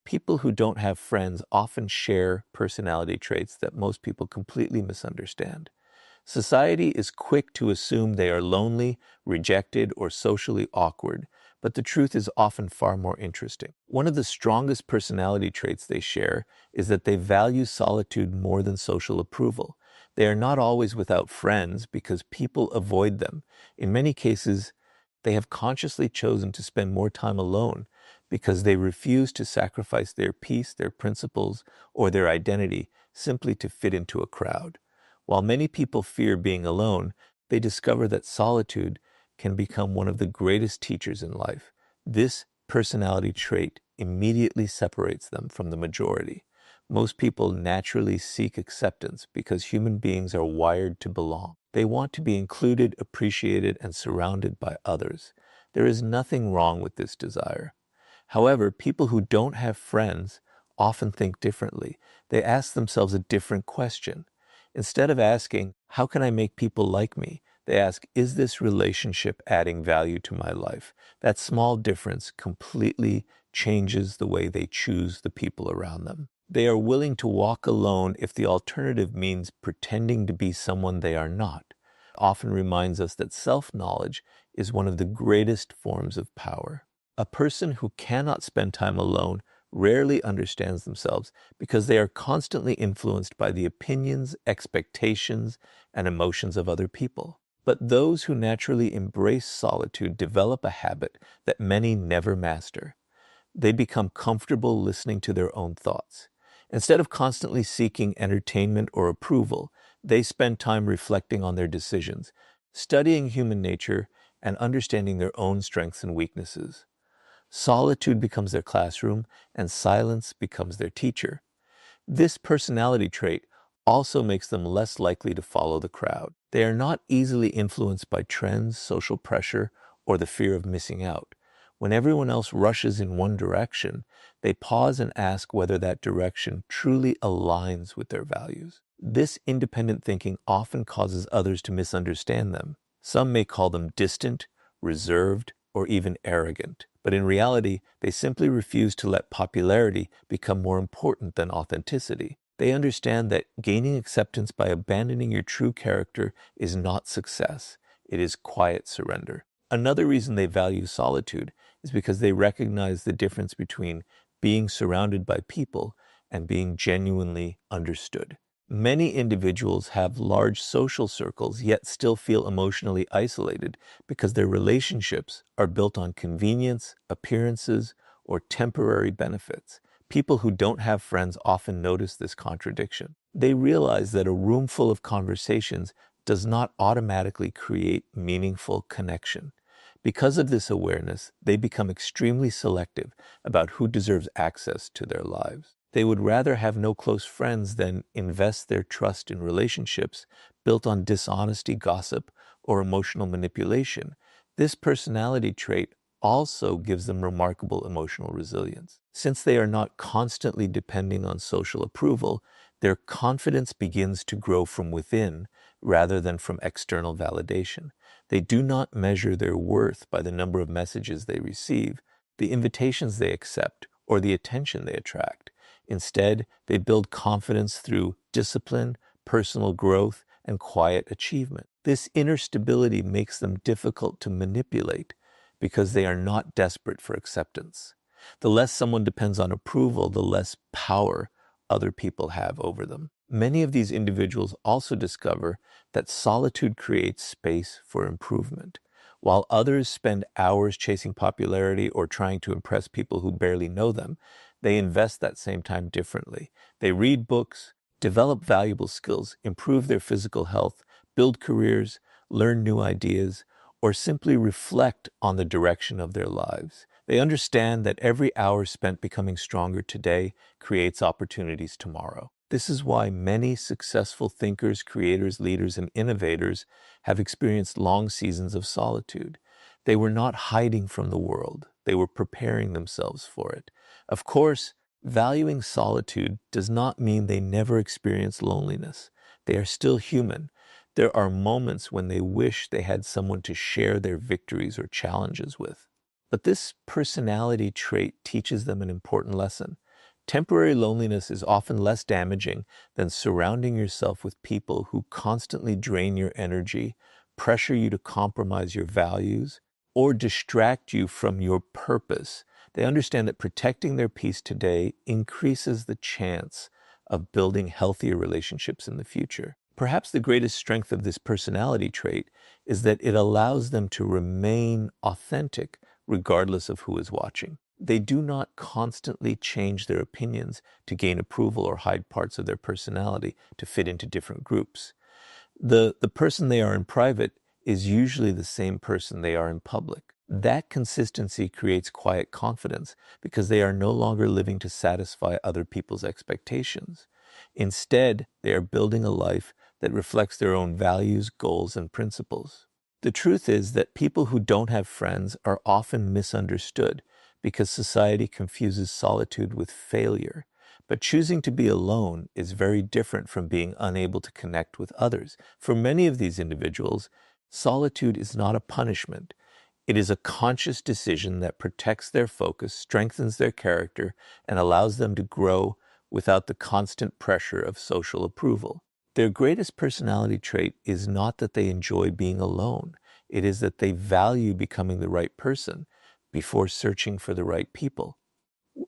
People who don't have friends often share personality traits that most people completely misunderstand. Society is quick to assume they are lonely, rejected, or socially awkward, but the truth is often far more interesting. One of the strongest personality traits they share is that they value solitude more than social approval. They are not always without friends because people avoid them. In many cases, they have consciously chosen to spend more time alone because they refuse to sacrifice their peace, their principles, or their identity simply to fit into a crowd. While many people fear being alone, they discover that solitude can become one of the greatest teachers in life. This personality trait immediately separates them from the majority. Most people naturally seek acceptance because human beings are wired to belong. They want to be included, appreciated, and surrounded by others. There is nothing wrong with this desire. However, people who don't have friends often think differently. They ask themselves a different question. Instead of asking, how can I make people like me? They ask, is this relationship adding value to my life? That small difference completely changes the way they choose the people around them. They are willing to walk alone if the alternative means pretending to be someone they are not. It often reminds us that self-knowledge is one of the greatest forms of power. A person who cannot spend time alone rarely understands themselves because they are constantly influenced by the opinions, expectations, and emotions of other people. But those who naturally embrace solitude develop a habit that many never master. They become comfortable listening to their own thoughts. Instead of constantly seeking entertainment or approval, they spend time reflecting on their decisions, studying human nature, and understanding their own strengths and weaknesses. Solitude becomes their classroom, and silence becomes their teacher. This personality trait also makes them less likely to follow the crowd. They are not easily influenced by trends, social pressure, or the fear of missing out. When everyone else rushes in one direction, they pause and ask whether that direction truly aligns with their values. This independent thinking often causes others to misunderstand them. Some may call them distant, reserved, or even arrogant. But in reality, they simply refuse to let popularity become more important than authenticity. They understand that gaining acceptance by abandoning your true character is not success. It is quiet surrender. Another reason they value solitude is because they recognize the difference between being surrounded by people and being genuinely understood. Many individuals have large social circles yet still feel emotionally isolated because their relationships are built on convenience, appearances, or temporary benefits. People who don't have friends often notice this contradiction. They realize that a room full of conversations does not automatically create meaningful connection. Because of this awareness, they become extremely selective about who deserves access to their lives. They would rather have no close friends than invest their trust in relationships built on dishonesty, gossip, or emotional manipulation. This personality trait also gives them remarkable emotional resilience. Since they are not constantly depending on social approval, their confidence begins to grow from within rather than from external validation. They do not measure their worth by the number of messages they receive, the invitations they accept, or the attention they attract. Instead, they build confidence through discipline, personal growth, and quiet achievement. This inner stability makes them difficult to manipulate because they are not desperate for acceptance. The less someone depends on approval, the less power other people have over them. Many of these individuals also discover that solitude creates space for improvement. While others spend hours chasing popularity or trying to impress people who barely know them, they invest that same time differently. They read books, develop valuable skills, improve their physical health, build careers, learn new ideas, or simply reflect on the direction of their lives. They understand that every hour spent becoming stronger today creates opportunities tomorrow. This is why many successful thinkers, creators, leaders, and innovators have experienced long seasons of solitude. They were not hiding from the world. They were preparing themselves for it. Of course, valuing solitude does not mean they never experience loneliness. They are still human. There are moments when they wish they had someone to share their victories or challenges with. But this personality trait teaches them an important lesson. Temporary loneliness is often less damaging than surrounding yourself with people who constantly drain your energy, pressure you to compromise your values, or distract you from your purpose. They understand that protecting their peace today increases the chance of building healthier relationships in the future. Perhaps the greatest strength of this personality trait is that it allows them to remain authentic regardless of who is watching. They do not constantly change their opinions to gain approval or hide parts of their personality to fit into different groups. The person they are in private is usually the same person they are in public. That consistency creates quiet confidence because they are no longer living to satisfy other people's expectations. Instead, they are building a life that reflects their own values, goals, and principles. The truth is that people who don't have friends are often misunderstood because society confuses solitude with failure. But choosing to be alone is very different from being unable to connect with others. For many of these individuals, solitude is not a punishment. It is a conscious decision that protects their focus, strengthens their character, and allows them to grow without the constant pressure of social approval. Their greatest personality trait is not that they enjoy being alone. It is that they value becoming the right person before searching for the right people.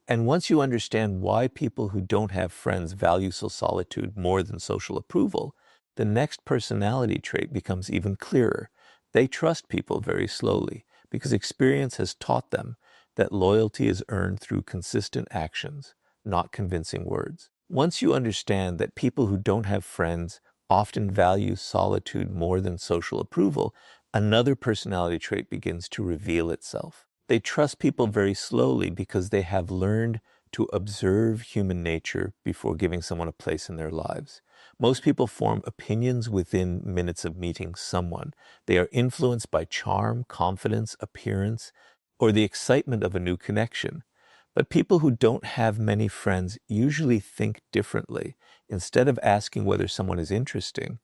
And once you understand why people who don't have friends value solitude more than social approval, the next personality trait becomes even clearer. They trust people very slowly because experience has taught them that loyalty is earned through consistent actions, not convincing words. Once you understand that people who don't have friends often value solitude more than social approval, another personality trait begins to reveal itself. They trust people very slowly because they have learned to observe human nature before giving someone a place in their lives. Most people form opinions within minutes of meeting someone. They are influenced by charm, confidence, appearance, or the excitement of a new connection. But people who don't have many friends usually think differently. Instead of asking whether someone is interesting,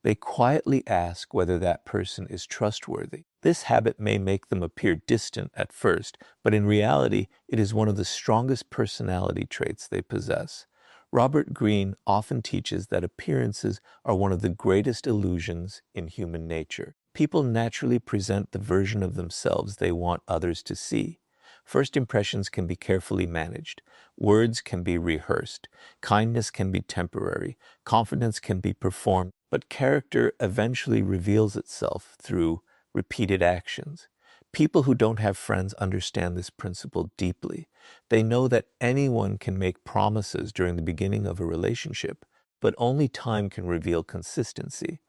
they quietly ask whether that person is trustworthy. This habit may make them appear distant at first, but in reality, it is one of the strongest personality traits they possess. Robert Greene often teaches that appearances are one of the greatest illusions in human nature. People naturally present the version of themselves they want others to see. First impressions can be carefully managed. Words can be rehearsed. Kindness can be temporary. Confidence can be performed. But character eventually reveals itself through repeated actions. People who don't have friends understand this principle deeply. They know that anyone can make promises during the beginning of a relationship, but only time can reveal consistency.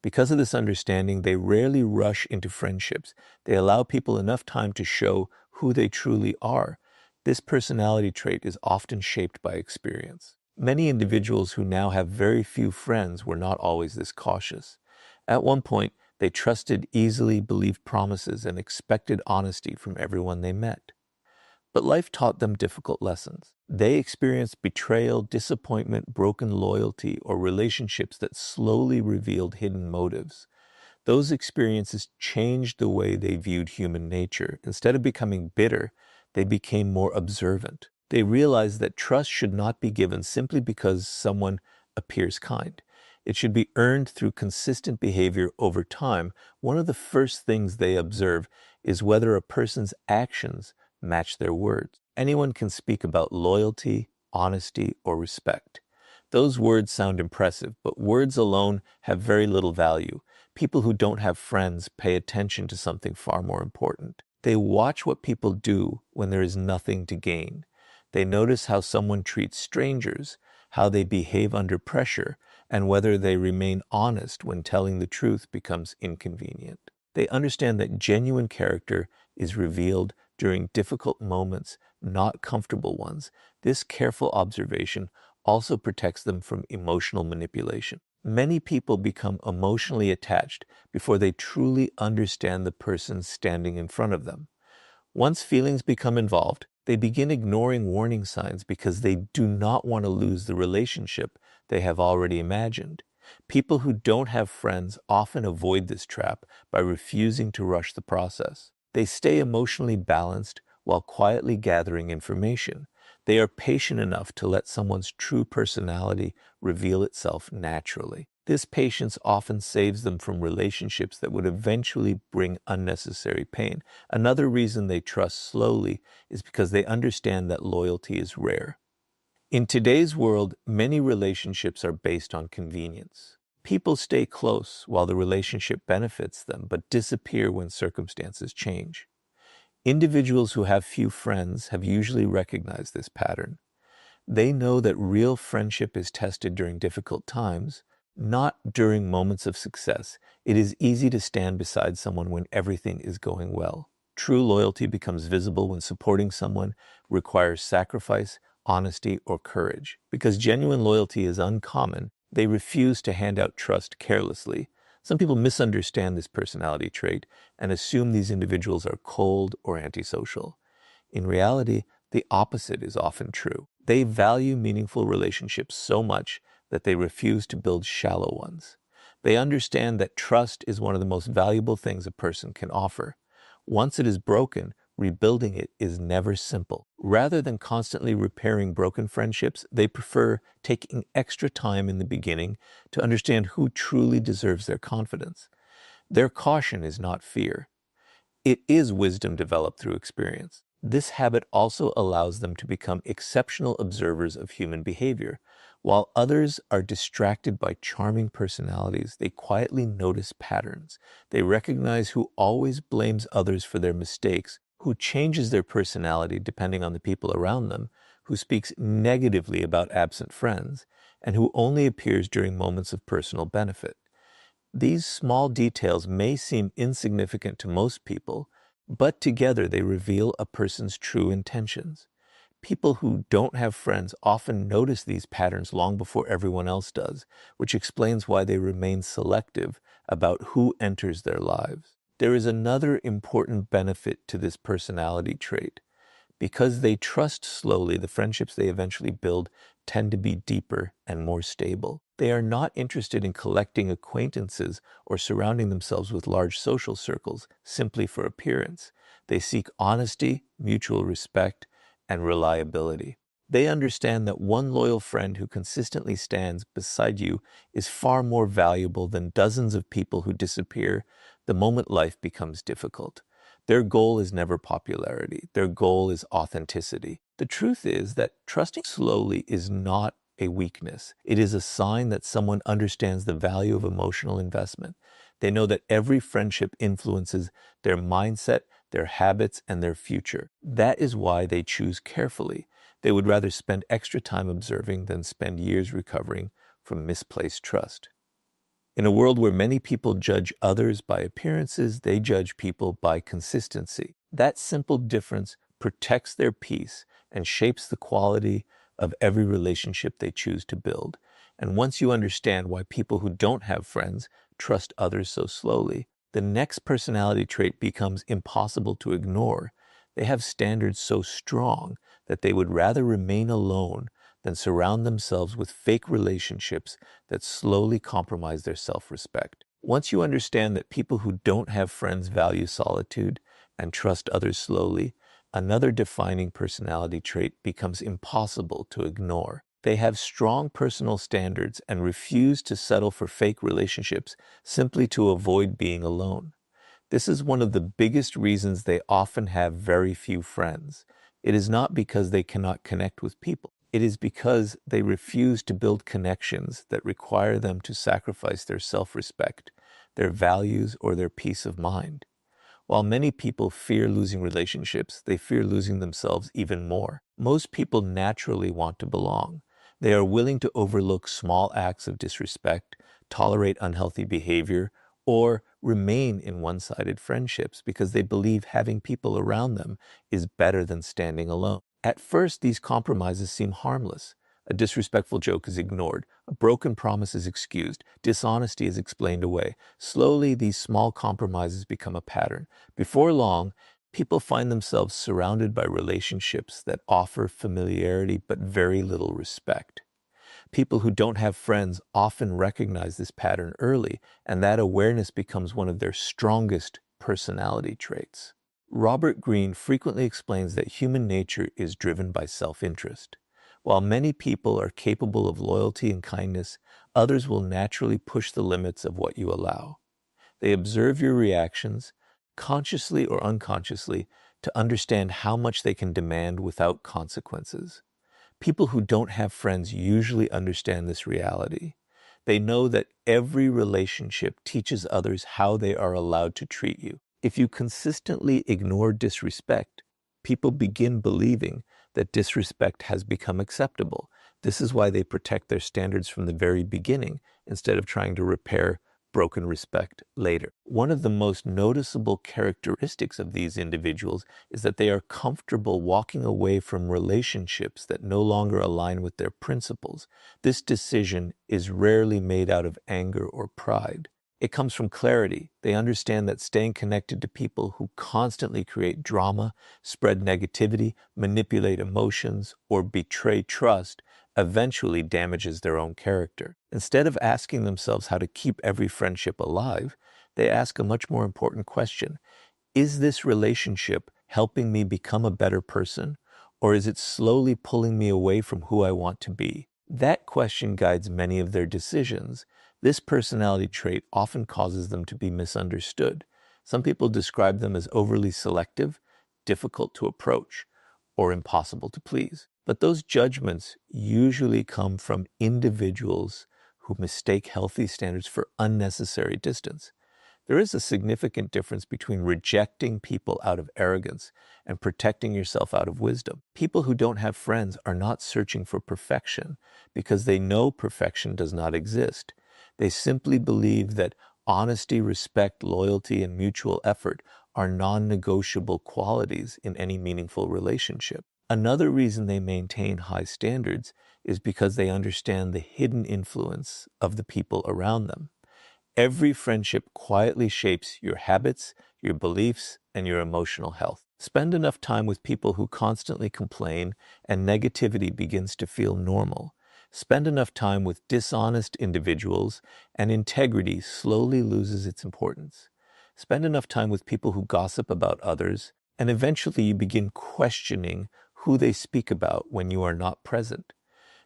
Because of this understanding, they rarely rush into friendships. They allow people enough time to show who they truly are. This personality trait is often shaped by experience. Many individuals who now have very few friends were not always this cautious. At one point, they trusted easily, believed promises, and expected honesty from everyone they met. But life taught them difficult lessons. They experienced betrayal, disappointment, broken loyalty, or relationships that slowly revealed hidden motives. Those experiences changed the way they viewed human nature. Instead of becoming bitter, they became more observant. They realized that trust should not be given simply because someone appears kind. It should be earned through consistent behavior over time. One of the first things they observe is whether a person's actions match their words. Anyone can speak about loyalty, honesty, or respect. Those words sound impressive, but words alone have very little value. People who don't have friends pay attention to something far more important. They watch what people do when there is nothing to gain. They notice how someone treats strangers, how they behave under pressure, and whether they remain honest when telling the truth becomes inconvenient. They understand that genuine character is revealed during difficult moments, not comfortable ones. This careful observation also protects them from emotional manipulation. Many people become emotionally attached before they truly understand the person standing in front of them. Once feelings become involved, they begin ignoring warning signs because they do not want to lose the relationship they have already imagined. People who don't have friends often avoid this trap by refusing to rush the process. They stay emotionally balanced while quietly gathering information. They are patient enough to let someone's true personality reveal itself naturally. This patience often saves them from relationships that would eventually bring unnecessary pain. Another reason they trust slowly is because they understand that loyalty is rare. In today's world, many relationships are based on convenience. People stay close while the relationship benefits them, but disappear when circumstances change. Individuals who have few friends have usually recognized this pattern. They know that real friendship is tested during difficult times, not during moments of success. It is easy to stand beside someone when everything is going well. True loyalty becomes visible when supporting someone requires sacrifice, honesty, or courage. Because genuine loyalty is uncommon, they refuse to hand out trust carelessly. Some people misunderstand this personality trait and assume these individuals are cold or antisocial. In reality, the opposite is often true. They value meaningful relationships so much that they refuse to build shallow ones. They understand that trust is one of the most valuable things a person can offer. Once it is broken, rebuilding it is never simple. Rather than constantly repairing broken friendships, they prefer taking extra time in the beginning to understand who truly deserves their confidence. Their caution is not fear. It is wisdom developed through experience. This habit also allows them to become exceptional observers of human behavior. While others are distracted by charming personalities, they quietly notice patterns. They recognize who always blames others for their mistakes, who changes their personality depending on the people around them, who speaks negatively about absent friends, and who only appears during moments of personal benefit. These small details may seem insignificant to most people, but together they reveal a person's true intentions. People who don't have friends often notice these patterns long before everyone else does, which explains why they remain selective about who enters their lives. There is another important benefit to this personality trait. Because they trust slowly, the friendships they eventually build tend to be deeper and more stable. They are not interested in collecting acquaintances or surrounding themselves with large social circles simply for appearance. They seek honesty, mutual respect, and reliability. They understand that one loyal friend who consistently stands beside you is far more valuable than dozens of people who disappear the moment life becomes difficult. Their goal is never popularity. Their goal is authenticity. The truth is that trusting slowly is not a weakness. It is a sign that someone understands the value of emotional investment. They know that every friendship influences their mindset, their habits, and their future. That is why they choose carefully. They would rather spend extra time observing than spend years recovering from misplaced trust. In a world where many people judge others by appearances, they judge people by consistency. That simple difference protects their peace and shapes the quality of every relationship they choose to build. And once you understand why people who don't have friends trust others so slowly, the next personality trait becomes impossible to ignore. They have standards so strong that they would rather remain alone than surround themselves with fake relationships that slowly compromise their self-respect. Once you understand that people who don't have friends value solitude and trust others slowly, another defining personality trait becomes impossible to ignore. They have strong personal standards and refuse to settle for fake relationships simply to avoid being alone. This is one of the biggest reasons they often have very few friends. It is not because they cannot connect with people. It is because they refuse to build connections that require them to sacrifice their self-respect, their values, or their peace of mind. While many people fear losing relationships, they fear losing themselves even more. Most people naturally want to belong. They are willing to overlook small acts of disrespect, tolerate unhealthy behavior, or remain in one-sided friendships because they believe having people around them is better than standing alone. At first, these compromises seem harmless. A disrespectful joke is ignored, a broken promise is excused, dishonesty is explained away. Slowly, these small compromises become a pattern. Before long, people find themselves surrounded by relationships that offer familiarity but very little respect. People who don't have friends often recognize this pattern early, and that awareness becomes one of their strongest personality traits. Robert Greene frequently explains that human nature is driven by self-interest. While many people are capable of loyalty and kindness, others will naturally push the limits of what you allow. They observe your reactions, consciously or unconsciously, to understand how much they can demand without consequences. People who don't have friends usually understand this reality. They know that every relationship teaches others how they are allowed to treat you. If you consistently ignore disrespect, people begin believing that disrespect has become acceptable. This is why they protect their standards from the very beginning instead of trying to repair broken respect later. One of the most noticeable characteristics of these individuals is that they are comfortable walking away from relationships that no longer align with their principles. This decision is rarely made out of anger or pride. It comes from clarity. They understand that staying connected to people who constantly create drama, spread negativity, manipulate emotions, or betray trust eventually damages their own character. Instead of asking themselves how to keep every friendship alive, they ask a much more important question. Is this relationship helping me become a better person, or is it slowly pulling me away from who I want to be? That question guides many of their decisions. This personality trait often causes them to be misunderstood. Some people describe them as overly selective, difficult to approach, or impossible to please. But those judgments usually come from individuals who mistake healthy standards for unnecessary distance. There is a significant difference between rejecting people out of arrogance and protecting yourself out of wisdom. People who don't have friends are not searching for perfection because they know perfection does not exist. They simply believe that honesty, respect, loyalty, and mutual effort are non-negotiable qualities in any meaningful relationship. Another reason they maintain high standards is because they understand the hidden influence of the people around them. Every friendship quietly shapes your habits, your beliefs, and your emotional health. Spend enough time with people who constantly complain and negativity begins to feel normal. Spend enough time with dishonest individuals and integrity slowly loses its importance. Spend enough time with people who gossip about others, and eventually you begin questioning who they speak about when you are not present.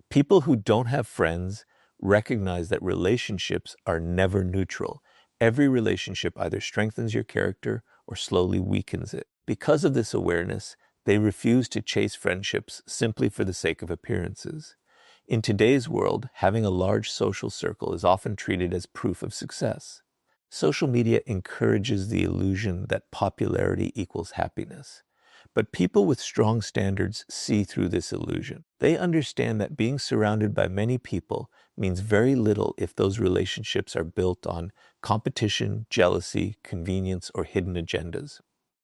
People who don't have friends recognize that relationships are never neutral. Every relationship either strengthens your character or slowly weakens it. Because of this awareness, they refuse to chase friendships simply for the sake of appearances. In today's world, having a large social circle is often treated as proof of success. Social media encourages the illusion that popularity equals happiness. But people with strong standards see through this illusion. They understand that being surrounded by many people means very little if those relationships are built on competition, jealousy, convenience, or hidden agendas.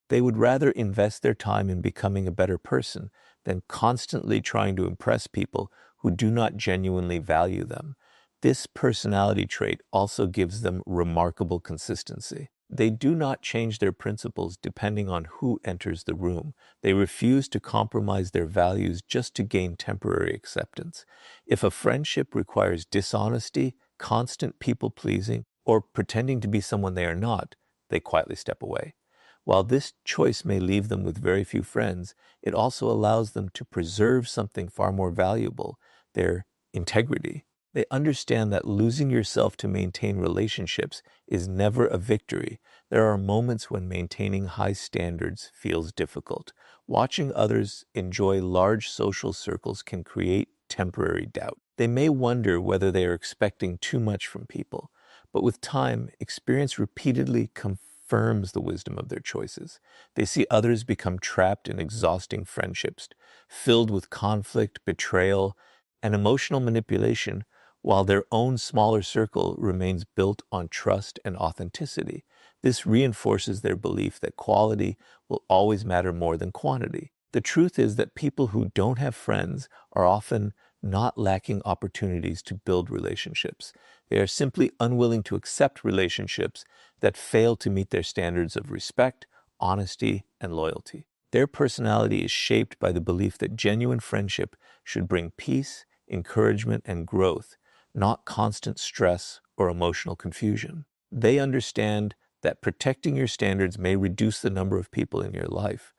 They would rather invest their time in becoming a better person than constantly trying to impress people who do not genuinely value them. This personality trait also gives them remarkable consistency. They do not change their principles depending on who enters the room. They refuse to compromise their values just to gain temporary acceptance. If a friendship requires dishonesty, constant people-pleasing, or pretending to be someone they are not, they quietly step away. While this choice may leave them with very few friends, it also allows them to preserve something far more valuable, their integrity. They understand that losing yourself to maintain relationships is never a victory. There are moments when maintaining high standards feels difficult. Watching others enjoy large social circles can create temporary doubt. They may wonder whether they are expecting too much from people, but with time, experience repeatedly confirms the wisdom of their choices. They see others become trapped in exhausting friendships, filled with conflict, betrayal, and emotional manipulation, while their own smaller circle remains built on trust and authenticity. This reinforces their belief that quality will always matter more than quantity. The truth is that people who don't have friends are often not lacking opportunities to build relationships. They are simply unwilling to accept relationships that fail to meet their standards of respect, honesty, and loyalty. Their personality is shaped by the belief that genuine friendship should bring peace, encouragement, and growth, not constant stress or emotional confusion. They understand that protecting your standards may reduce the number of people in your life,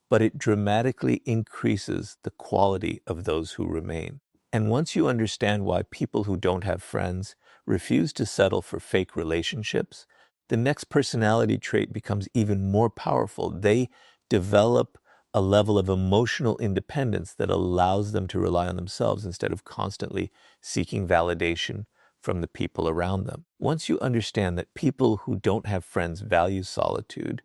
but it dramatically increases the quality of those who remain. And once you understand why people who don't have friends refuse to settle for fake relationships, the next personality trait becomes even more powerful. They develop a level of emotional independence that allows them to rely on themselves instead of constantly seeking validation from the people around them. Once you understand that people who don't have friends value solitude,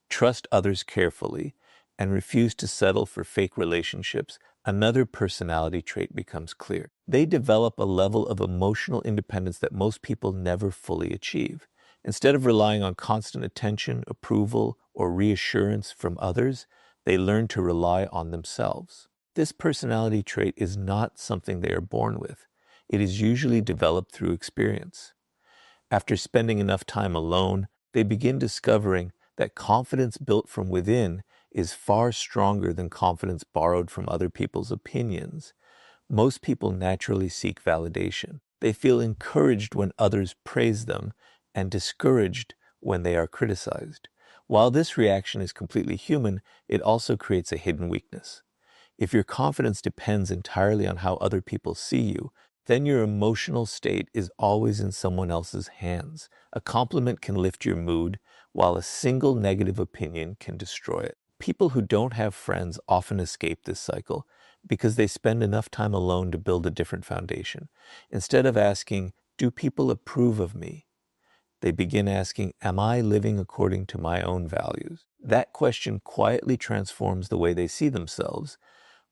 trust others carefully, and refuse to settle for fake relationships, another personality trait becomes clear. They develop a level of emotional independence that most people never fully achieve. Instead of relying on constant attention, approval, or reassurance from others, they learn to rely on themselves. This personality trait is not something they are born with. It is usually developed through experience. After spending enough time alone, they begin discovering that confidence built from within is far stronger than confidence borrowed from other people's opinions. Most people naturally seek validation. They feel encouraged when others praise them and discouraged when they are criticized. While this reaction is completely human, it also creates a hidden weakness. If your confidence depends entirely on how other people see you, then your emotional state is always in someone else's hands. A compliment can lift your mood, while a single negative opinion can destroy it. People who don't have friends often escape this cycle because they spend enough time alone to build a different foundation. Instead of asking, "Do people approve of me?" they begin asking, "Am I living according to my own values?" That question quietly transforms the way they see themselves.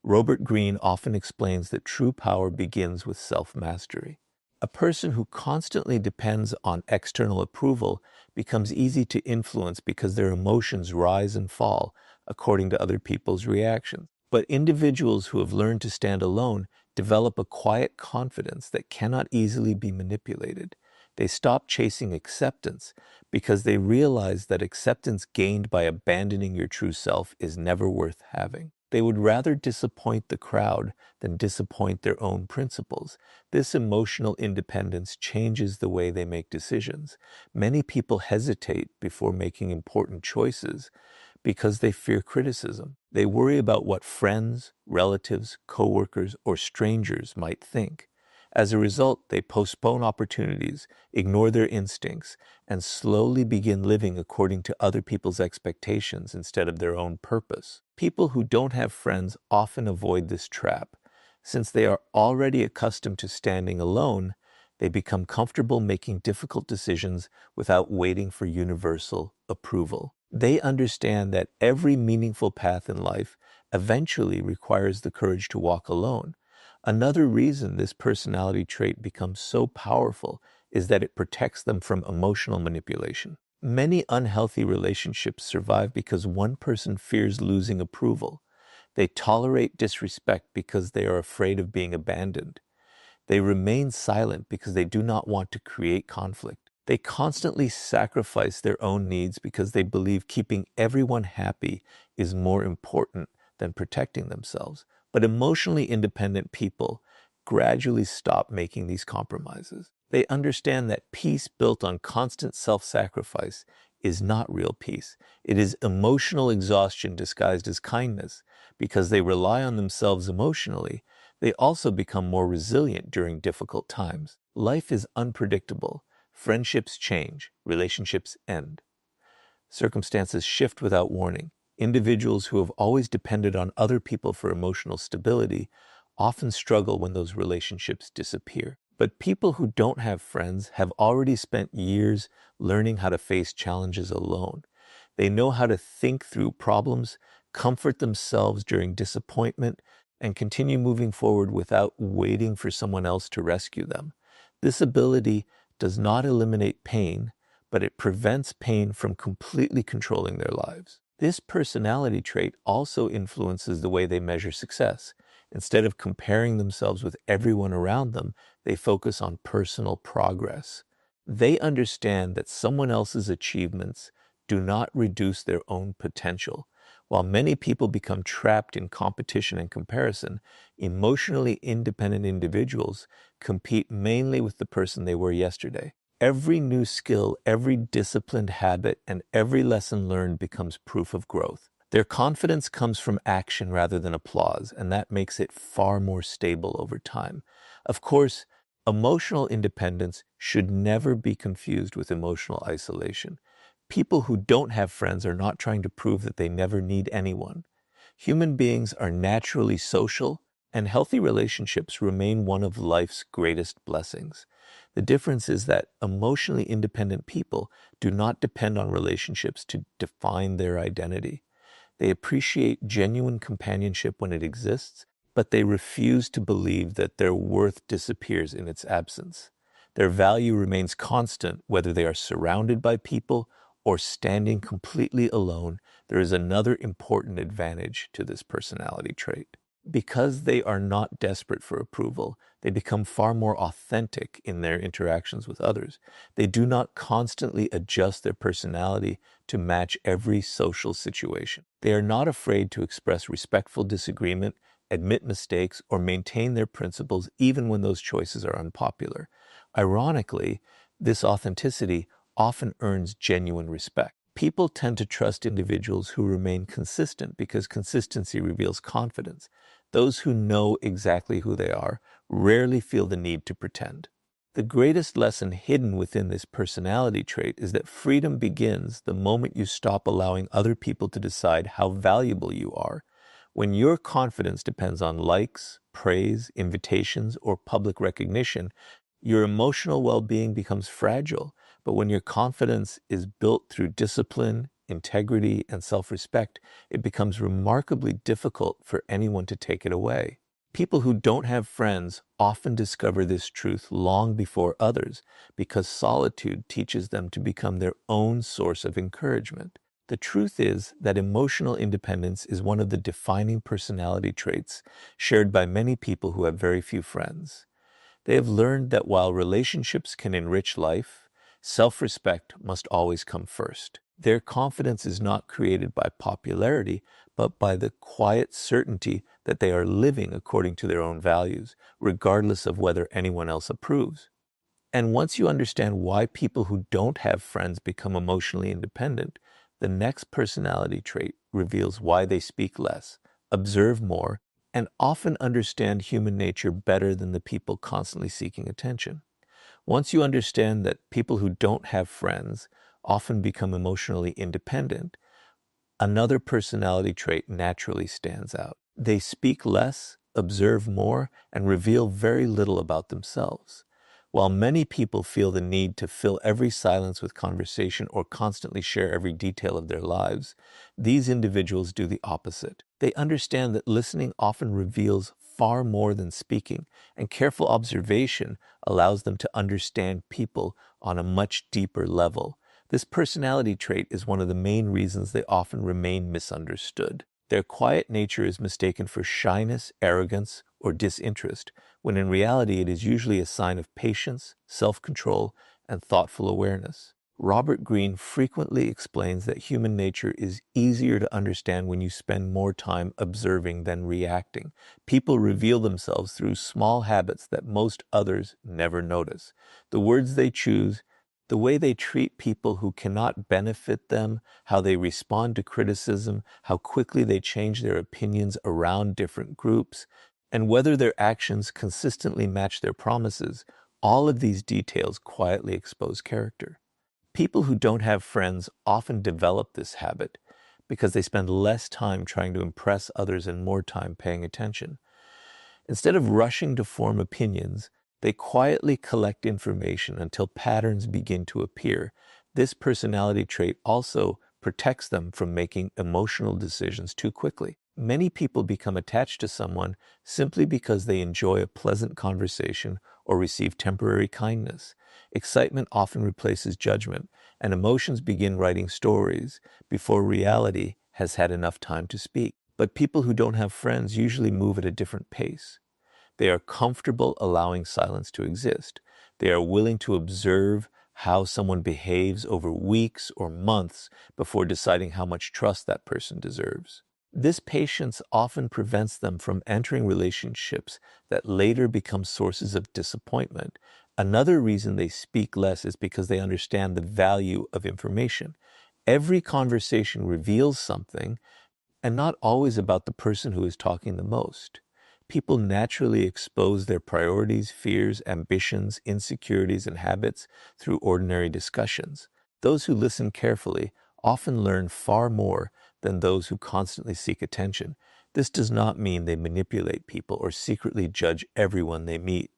Robert Greene often explains that true power begins with self-mastery. A person who constantly depends on external approval becomes easy to influence because their emotions rise and fall according to other people's reactions. But individuals who have learned to stand alone develop a quiet confidence that cannot easily be manipulated. They stop chasing acceptance because they realize that acceptance gained by abandoning your true self is never worth having. They would rather disappoint the crowd than disappoint their own principles. This emotional independence changes the way they make decisions. Many people hesitate before making important choices because they fear criticism. They worry about what friends, relatives, coworkers, or strangers might think. As a result, they postpone opportunities, ignore their instincts, and slowly begin living according to other people's expectations instead of their own purpose. People who don't have friends often avoid this trap. Since they are already accustomed to standing alone, they become comfortable making difficult decisions without waiting for universal approval. They understand that every meaningful path in life eventually requires the courage to walk alone. Another reason this personality trait becomes so powerful is that it protects them from emotional manipulation. Many unhealthy relationships survive because one person fears losing approval. They tolerate disrespect because they are afraid of being abandoned. They remain silent because they do not want to create conflict. They constantly sacrifice their own needs because they believe keeping everyone happy is more important than protecting themselves. But emotionally independent people gradually stop making these compromises. They understand that peace built on constant self-sacrifice is not real peace. It is emotional exhaustion disguised as kindness. Because they rely on themselves emotionally, they also become more resilient during difficult times. Life is unpredictable. Friendships change. Relationships end. Circumstances shift without warning. Individuals who have always depended on other people for emotional stability often struggle when those relationships disappear. But people who don't have friends have already spent years learning how to face challenges alone. They know how to think through problems, comfort themselves during disappointment, and continue moving forward without waiting for someone else to rescue them. This ability does not eliminate pain, but it prevents pain from completely controlling their lives. This personality trait also influences the way they measure success. Instead of comparing themselves with everyone around them, they focus on personal progress. They understand that someone else's achievements do not reduce their own potential. While many people become trapped in competition and comparison, emotionally independent individuals compete mainly with the person they were yesterday. Every new skill, every disciplined habit, and every lesson learned becomes proof of growth. Their confidence comes from action rather than applause, and that makes it far more stable over time. Of course, emotional independence should never be confused with emotional isolation. People who don't have friends are not trying to prove that they never need anyone. Human beings are naturally social, and healthy relationships remain one of life's greatest blessings. The difference is that emotionally independent people do not depend on relationships to define their identity. They appreciate genuine companionship when it exists, but they refuse to believe that their worth disappears in its absence. Their value remains constant whether they are surrounded by people or standing completely alone. There is another important advantage to this personality trait. Because they are not desperate for approval, they become far more authentic in their interactions with others. They do not constantly adjust their personality to match every social situation. They are not afraid to express respectful disagreement, admit mistakes, or maintain their principles even when those choices are unpopular. Ironically, this authenticity often earns genuine respect. People tend to trust individuals who remain consistent because consistency reveals confidence. Those who know exactly who they are rarely feel the need to pretend. The greatest lesson hidden within this personality trait is that freedom begins the moment you stop allowing other people to decide how valuable you are. When your confidence depends on likes, praise, invitations, or public recognition, your emotional well-being becomes fragile. But when your confidence is built through discipline, integrity, and self-respect, it becomes remarkably difficult for anyone to take it away. People who don't have friends often discover this truth long before others because solitude teaches them to become their own source of encouragement. The truth is that emotional independence is one of the defining personality traits shared by many people who have very few friends. They have learned that while relationships can enrich life, self-respect must always come first. Their confidence is not created by popularity, but by the quiet certainty that they are living according to their own values, regardless of whether anyone else approves. And once you understand why people who don't have friends become emotionally independent, the next personality trait reveals why they speak less, observe more, and often understand human nature better than the people constantly seeking attention. Once you understand that people who don't have friends often become emotionally independent, another personality trait naturally stands out. They speak less, observe more, and reveal very little about themselves. While many people feel the need to fill every silence with conversation or constantly share every detail of their lives, these individuals do the opposite. They understand that listening often reveals far more than speaking, and careful observation allows them to understand people on a much deeper level. This personality trait is one of the main reasons they often remain misunderstood. Their quiet nature is mistaken for shyness, arrogance, or disinterest, when in reality it is usually a sign of patience, self-control, and thoughtful awareness. Robert Greene frequently explains that human nature is easier to understand when you spend more time observing than reacting. People reveal themselves through small habits that most others never notice. The words they choose, the way they treat people who cannot benefit them, how they respond to criticism, how quickly they change their opinions around different groups, and whether their actions consistently match their promises, all of these details quietly expose character. People who don't have friends often develop this habit because they spend less time trying to impress others and more time paying attention. Instead of rushing to form opinions, they quietly collect information until patterns begin to appear. This personality trait also protects them from making emotional decisions too quickly. Many people become attached to someone simply because they enjoy a pleasant conversation or receive temporary kindness. Excitement often replaces judgment, and emotions begin writing stories before reality has had enough time to speak. But people who don't have friends usually move at a different pace. They are comfortable allowing silence to exist. They are willing to observe how someone behaves over weeks or months before deciding how much trust that person deserves. This patience often prevents them from entering relationships that later become sources of disappointment. Another reason they speak less is because they understand the value of information. Every conversation reveals something, and not always about the person who is talking the most. People naturally expose their priorities, fears, ambitions, insecurities, and habits through ordinary discussions. Those who listen carefully often learn far more than those who constantly seek attention. This does not mean they manipulate people or secretly judge everyone they meet.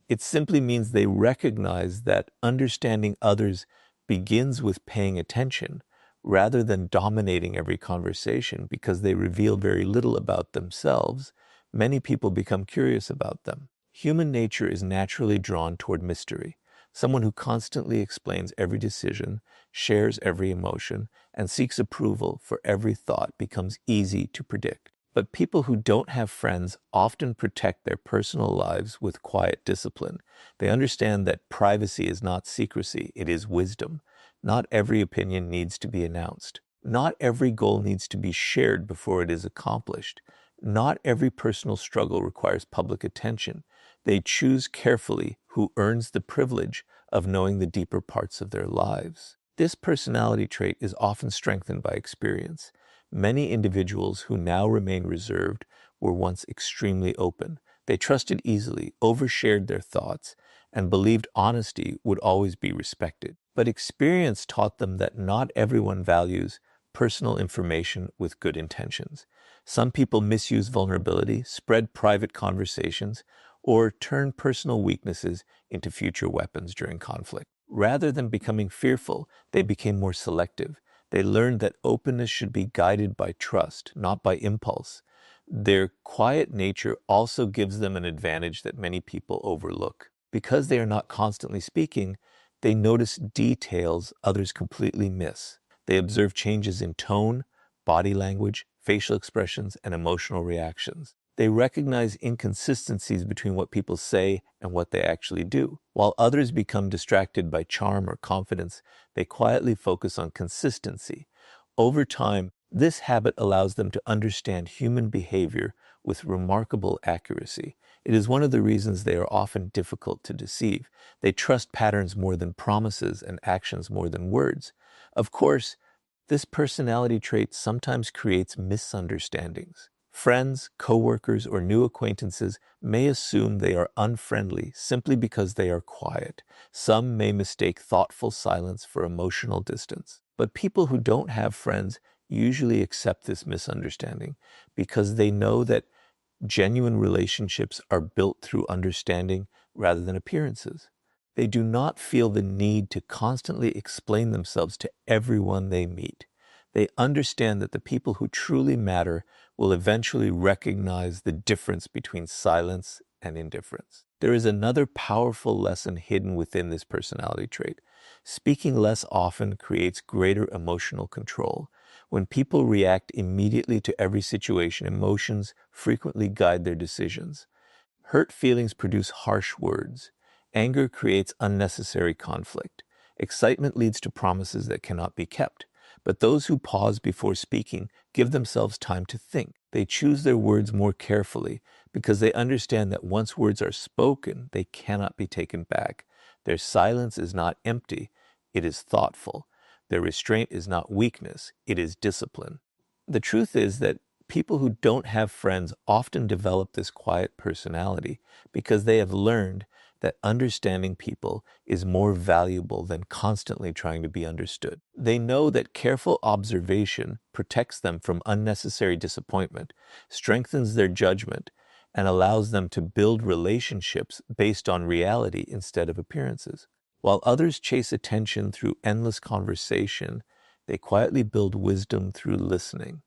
It simply means they recognize that understanding others begins with paying attention rather than dominating every conversation. Because they reveal very little about themselves, many people become curious about them. Human nature is naturally drawn toward mystery. Someone who constantly explains every decision, shares every emotion, and seeks approval for every thought becomes easy to predict. But people who don't have friends often protect their personal lives with quiet discipline. They understand that privacy is not secrecy, it is wisdom. Not every opinion needs to be announced. Not every goal needs to be shared before it is accomplished. Not every personal struggle requires public attention. They choose carefully who earns the privilege of knowing the deeper parts of their lives. This personality trait is often strengthened by experience. Many individuals who now remain reserved were once extremely open. They trusted easily, overshared their thoughts, and believed honesty would always be respected. But experience taught them that not everyone values personal information with good intentions. Some people misuse vulnerability, spread private conversations, or turn personal weaknesses into future weapons during conflict. Rather than becoming fearful, they became more selective. They learned that openness should be guided by trust, not by impulse. Their quiet nature also gives them an advantage that many people overlook. Because they are not constantly speaking, they notice details others completely miss. They observe changes in tone, body language, facial expressions, and emotional reactions. They recognize inconsistencies between what people say and what they actually do. While others become distracted by charm or confidence, they quietly focus on consistency. Over time, this habit allows them to understand human behavior with remarkable accuracy. It is one of the reasons they are often difficult to deceive. They trust patterns more than promises and actions more than words. Of course, this personality trait sometimes creates misunderstandings. Friends, coworkers, or new acquaintances may assume they are unfriendly simply because they are quiet. Some may mistake thoughtful silence for emotional distance. But people who don't have friends usually accept this misunderstanding because they know that genuine relationships are built through understanding rather than appearances. They do not feel the need to constantly explain themselves to everyone they meet. They understand that the people who truly matter will eventually recognize the difference between silence and indifference. There is another powerful lesson hidden within this personality trait. Speaking less often creates greater emotional control. When people react immediately to every situation, emotions frequently guide their decisions. Hurt feelings produce harsh words. Anger creates unnecessary conflict. Excitement leads to promises that cannot be kept. But those who pause before speaking give themselves time to think. They choose their words more carefully because they understand that once words are spoken, they cannot be taken back. Their silence is not empty, it is thoughtful. Their restraint is not weakness, it is discipline. The truth is that people who don't have friends often develop this quiet personality because they have learned that understanding people is more valuable than constantly trying to be understood. They know that careful observation protects them from unnecessary disappointment, strengthens their judgment, and allows them to build relationships based on reality instead of appearances. While others chase attention through endless conversation, they quietly build wisdom through listening.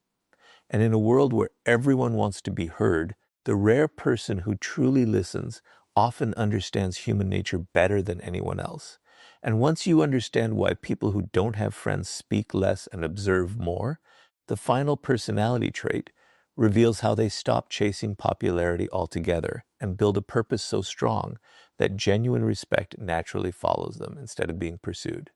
And in a world where everyone wants to be heard, the rare person who truly listens often understands human nature better than anyone else. And once you understand why people who don't have friends speak less and observe more, the final personality trait reveals how they stop chasing popularity altogether and build a purpose so strong that genuine respect naturally follows them instead of being pursued.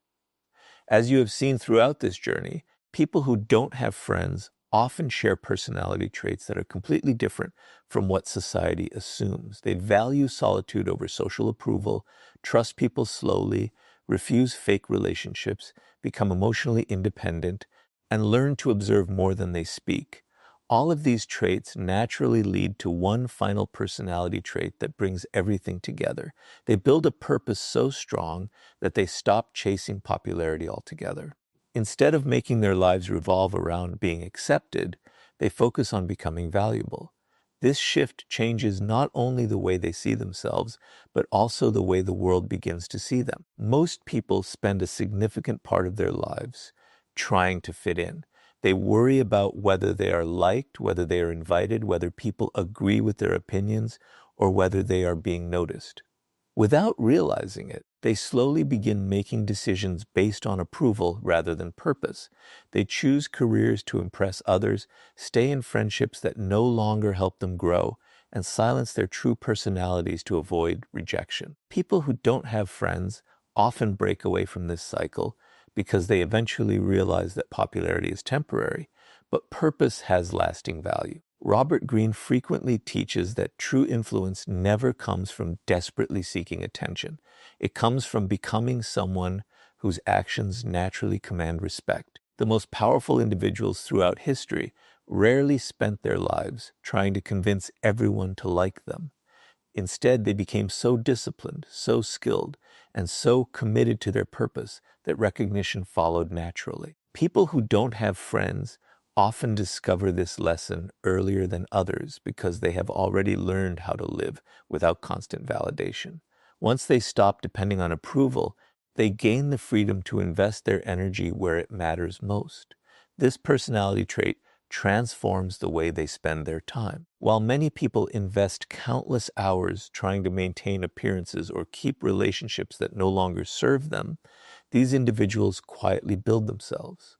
As you have seen throughout this journey, people who don't have friends often share personality traits that are completely different from what society assumes. They value solitude over social approval, trust people slowly, refuse fake relationships, become emotionally independent, and learn to observe more than they speak. All of these traits naturally lead to one final personality trait that brings everything together. They build a purpose so strong that they stop chasing popularity altogether. Instead of making their lives revolve around being accepted, they focus on becoming valuable. This shift changes not only the way they see themselves, but also the way the world begins to see them. Most people spend a significant part of their lives trying to fit in. They worry about whether they are liked, whether they are invited, whether people agree with their opinions, or whether they are being noticed. Without realizing it, they slowly begin making decisions based on approval rather than purpose. They choose careers to impress others, stay in friendships that no longer help them grow, and silence their true personalities to avoid rejection. People who don't have friends often break away from this cycle because they eventually realize that popularity is temporary, but purpose has lasting value. Robert Greene frequently teaches that true influence never comes from desperately seeking attention. It comes from becoming someone whose actions naturally command respect. The most powerful individuals throughout history rarely spent their lives trying to convince everyone to like them. Instead, they became so disciplined, so skilled, and so committed to their purpose that recognition followed naturally. People who don't have friends often discover this lesson earlier than others because they have already learned how to live without constant validation. Once they stop depending on approval, they gain the freedom to invest their energy where it matters most. This personality trait transforms the way they spend their time. While many people invest countless hours trying to maintain appearances or keep relationships that no longer serve them, these individuals quietly build themselves.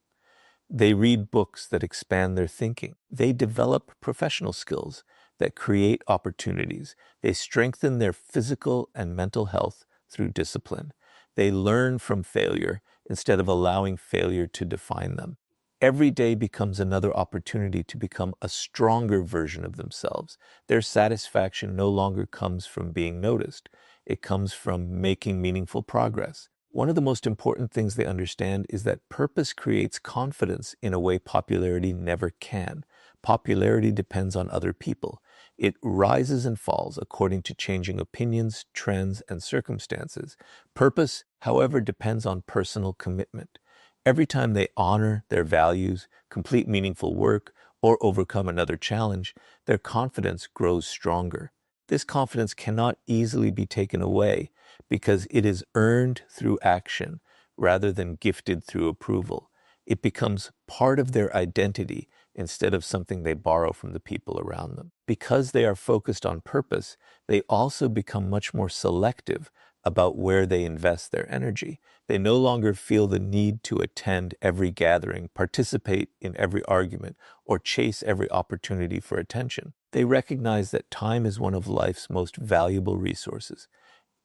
They read books that expand their thinking. They develop professional skills that create opportunities. They strengthen their physical and mental health through discipline. They learn from failure instead of allowing failure to define them. Every day becomes another opportunity to become a stronger version of themselves. Their satisfaction no longer comes from being noticed. It comes from making meaningful progress. One of the most important things they understand is that purpose creates confidence in a way popularity never can. Popularity depends on other people. It rises and falls according to changing opinions, trends, and circumstances. Purpose, however, depends on personal commitment. Every time they honor their values, complete meaningful work, or overcome another challenge, their confidence grows stronger. This confidence cannot easily be taken away because it is earned through action rather than gifted through approval. It becomes part of their identity instead of something they borrow from the people around them. Because they are focused on purpose, they also become much more selective about where they invest their energy. They no longer feel the need to attend every gathering, participate in every argument, or chase every opportunity for attention. They recognize that time is one of life's most valuable resources.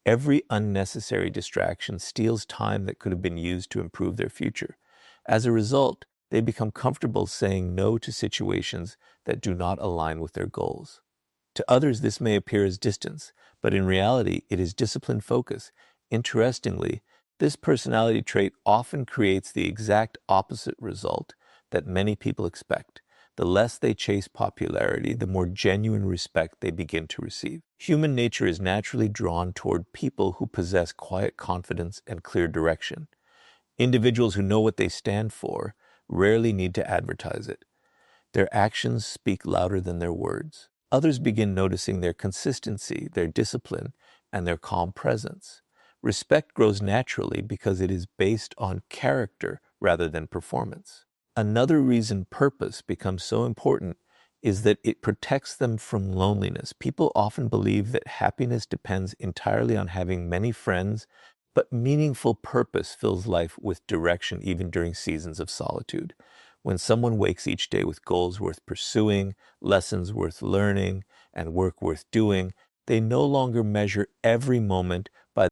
Every unnecessary distraction steals time that could have been used to improve their future. As a result, they become comfortable saying no to situations that do not align with their goals. To others, this may appear as distance, but in reality, it is disciplined focus. Interestingly, this personality trait often creates the exact opposite result that many people expect. The less they chase popularity, the more genuine respect they begin to receive. Human nature is naturally drawn toward people who possess quiet confidence and clear direction. Individuals who know what they stand for rarely need to advertise it. Their actions speak louder than their words. Others begin noticing their consistency, their discipline, and their calm presence. Respect grows naturally because it is based on character rather than performance. Another reason purpose becomes so important is that it protects them from loneliness. People often believe that happiness depends entirely on having many friends, but meaningful purpose fills life with direction even during seasons of solitude. When someone wakes each day with goals worth pursuing, lessons worth learning, and work worth doing, they no longer measure every moment by